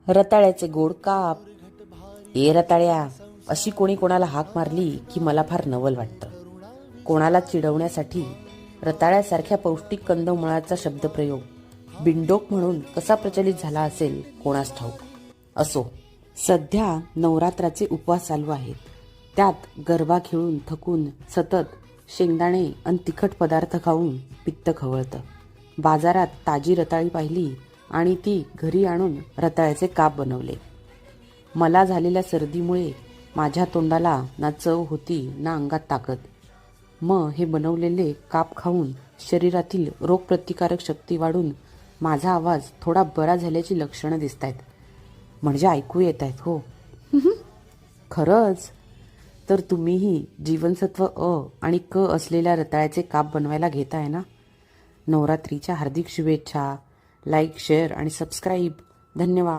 रताळ्याचे गोड काप. ए रताळ्या, अशी कोणी कोणाला हाक मारली की मला फार नवल वाटतं. कोणाला चिडवण्यासाठी रताळ्यासारख्या पौष्टिक कंदमुळाचा शब्दप्रयोग बिंडोक म्हणून कसा प्रचलित झाला असेल कोणास ठाऊक. असो, सध्या नवरात्राचे उपवास चालू आहेत. त्यात गरबा खेळून थकून सतत शेंगदाणे आणि तिखट पदार्थ खाऊन पित्त खवळतं. बाजारात ताजी रताळी पाहिली आणि ती घरी आणून रताळ्याचे काप बनवले. मला झालेल्या सर्दीमुळे माझ्या तोंडाला ना चव होती ना अंगात ताकद. मग हे बनवलेले काप खाऊन शरीरातील रोगप्रतिकारक शक्ती वाढून माझा आवाज थोडा बरा झाल्याची लक्षणं दिसत आहेत. म्हणजे ऐकू येत आहेत हो. खरंच तर तुम्हीही जीवनसत्व अ आणि क असलेल्या रताळ्याचे काप बनवायला घेताय ना. नवरात्रीच्या हार्दिक शुभेच्छा. लाईक, शेअर आणि सबस्क्राईब. धन्यवाद.